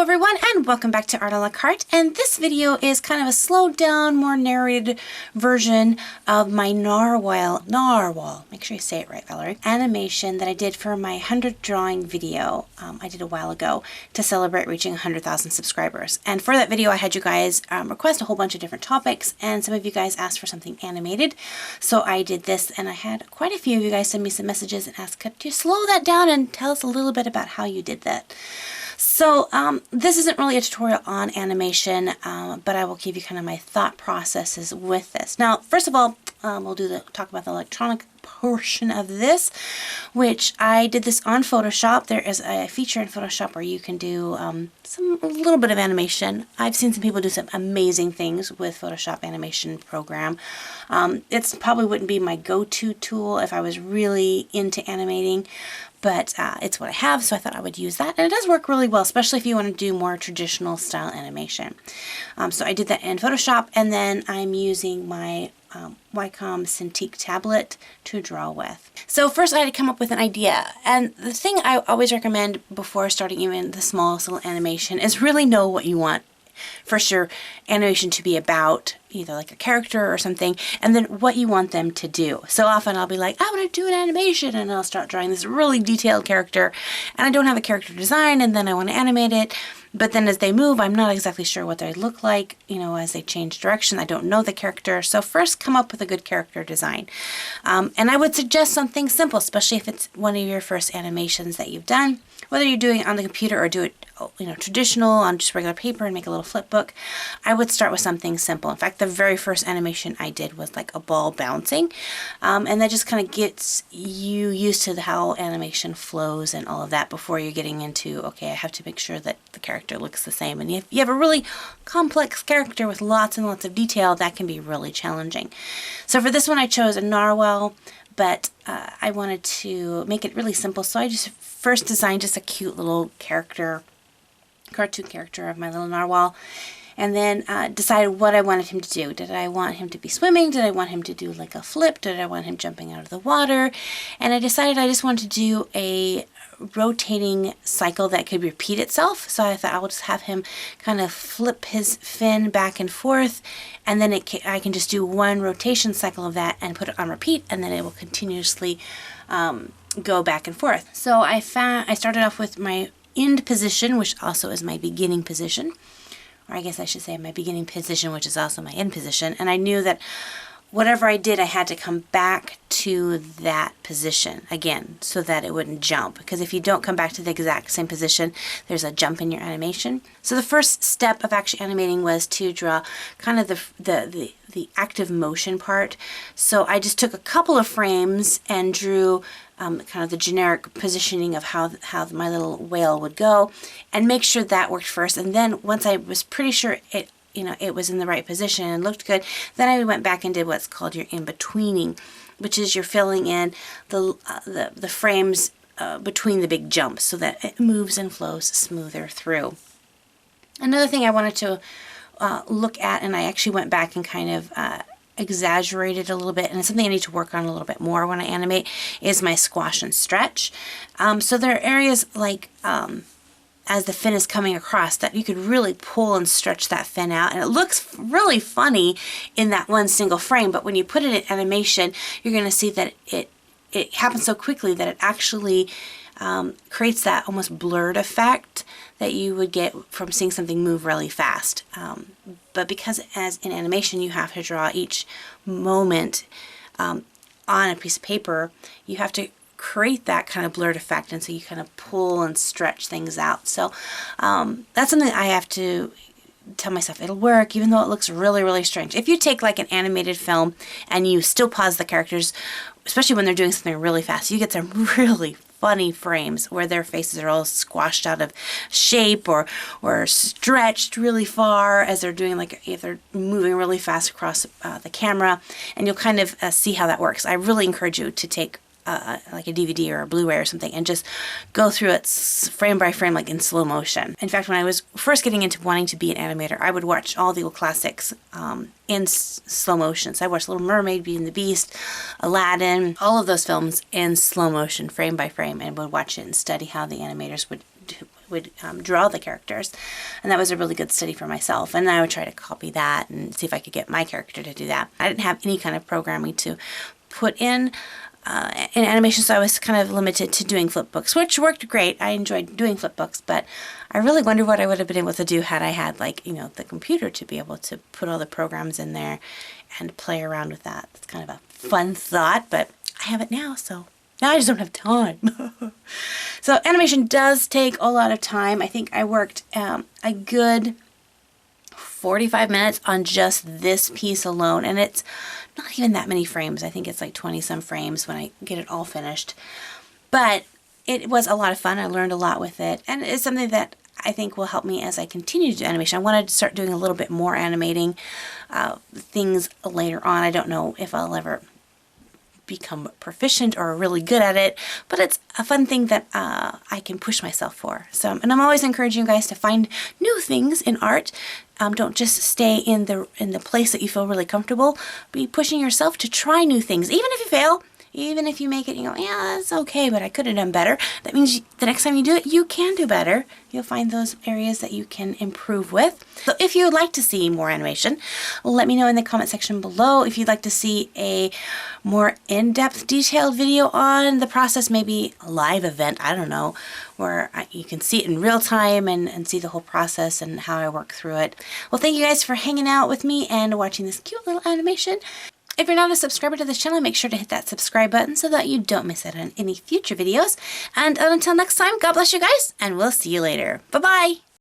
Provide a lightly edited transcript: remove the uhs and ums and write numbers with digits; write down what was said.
everyone, and welcome back to Art a la Carte, and this video is kind of a slowed down, more narrated version of my Narwhal, make sure you say it right, Valerie, animation that I did for my 100 drawing video I did a while ago to celebrate reaching 100,000 subscribers. And for that video I had you guys request a whole bunch of different topics, and some of you guys asked for something animated, so I did this, and I had quite a few of you guys send me some messages and ask, could you slow that down and tell us a little bit about how you did that? So this isn't really a tutorial on animation, but I will give you kind of my thought processes with this. Now, first of all, we'll talk about the electronic portion of this, which I did this on Photoshop. There is a feature in Photoshop where you can do a little bit of animation. I've seen some people do some amazing things with Photoshop animation program. It probably wouldn't be my go-to tool if I was really into animating, but it's what I have, so I thought I would use that. And it does work really well, especially if you want to do more traditional style animation. So I did that in Photoshop, and then I'm using my Wacom Cintiq tablet to draw with. So first I had to come up with an idea, and the thing I always recommend before starting even the smallest little animation is really know what you want first your animation to be about, either like a character or something, and then what you want them to do. So often I'll be like, I want to do an animation, and I'll start drawing this really detailed character, and I don't have a character design, and then I want to animate it, but then as they move, I'm not exactly sure what they look like, you know, as they change direction. I don't know the character. So first come up with a good character design. And I would suggest something simple, especially if it's one of your first animations that you've done, whether you're doing it on the computer or do it, you know, traditional on just regular paper and make a little flip book. I would start with something simple. In fact, the very first animation I did was like a ball bouncing, and that just kind of gets you used to how animation flows and all of that before you're getting into, okay, I have to make sure that the character looks the same. And if you have a really complex character with lots and lots of detail, that can be really challenging. So for this one I chose a Narwhal, but I wanted to make it really simple, so I just first designed just a cute little character, cartoon character of my little Narwhal, and then decided what I wanted him to do. Did I want him to be swimming? Did I want him to do like a flip? Did I want him jumping out of the water? And I decided I just wanted to do a rotating cycle that could repeat itself. So I thought I would just have him kind of flip his fin back and forth, and then I can just do one rotation cycle of that and put it on repeat, and then it will continuously go back and forth. So I started off with my end position, which also is my beginning position, or I guess I should say my beginning position, which is also my end position. And I knew that whatever I did, I had to come back to that position again so that it wouldn't jump, because if you don't come back to the exact same position, there's a jump in your animation. So the first step of actually animating was to draw kind of the active motion part. So I just took a couple of frames and drew kind of the generic positioning of how my little whale would go, and make sure that worked first. And then once I was pretty sure it was in the right position and looked good, then I went back and did what's called your in-betweening, which is you're filling in the frames between the big jumps so that it moves and flows smoother through. Another thing I wanted to look at, and I actually went back and kind of exaggerated a little bit, and it's something I need to work on a little bit more when I animate, is my squash and stretch. So there are areas like as the fin is coming across that you could really pull and stretch that fin out, and it looks really funny in that one single frame, but when you put it in animation, you're going to see that it happens so quickly that it actually creates that almost blurred effect that you would get from seeing something move really fast. But because as in animation you have to draw each moment on a piece of paper, you have to create that kind of blurred effect, and so you kind of pull and stretch things out. So that's something I have to tell myself it'll work, even though it looks really, really strange. If you take like an animated film and you still pause the characters, especially when they're doing something really fast, you get some really funny frames where their faces are all squashed out of shape or stretched really far as they're doing, like if they're moving really fast across the camera, and you'll kind of see how that works. I really encourage you to take like a DVD or a Blu-ray or something and just go through it frame by frame, like in slow motion. In fact, when I was first getting into wanting to be an animator, I would watch all the old classics in slow motion. So I watched Little Mermaid, Beauty and the Beast, Aladdin, all of those films in slow motion, frame by frame, and would watch it and study how the animators would would draw the characters. And that was a really good study for myself. And I would try to copy that and see if I could get my character to do that. I didn't have any kind of programming to put in animation, so I was kind of limited to doing flipbooks, which worked great. I enjoyed doing flipbooks, but I really wonder what I would have been able to do had I had, like, you know, the computer to be able to put all the programs in there and play around with that. It's kind of a fun thought, but I have it now, so now I just don't have time. So animation does take a lot of time. I think I worked a good 45 minutes on just this piece alone, and it's not even that many frames. I think it's like 20 some frames when I get it all finished. But it was a lot of fun. I learned a lot with it, and it's something that I think will help me as I continue to do animation. I wanted to start doing a little bit more animating things later on. I don't know if I'll ever become proficient or really good at it, but it's a fun thing that I can push myself for. So, and I'm always encouraging you guys to find new things in art. Don't just stay in the place that you feel really comfortable. Be pushing yourself to try new things, even if you fail. Even if you make it, you go, yeah, that's okay, but I could have done better. That means the next time you do it, you can do better. You'll find those areas that you can improve with. So if you would like to see more animation, let me know in the comment section below. If you'd like to see a more in-depth, detailed video on the process, maybe a live event, I don't know, where you can see it in real time and see the whole process and how I work through it. Well, thank you guys for hanging out with me and watching this cute little animation. If you're not a subscriber to this channel, make sure to hit that subscribe button so that you don't miss out on any future videos. And until next time, God bless you guys, and we'll see you later. Bye-bye!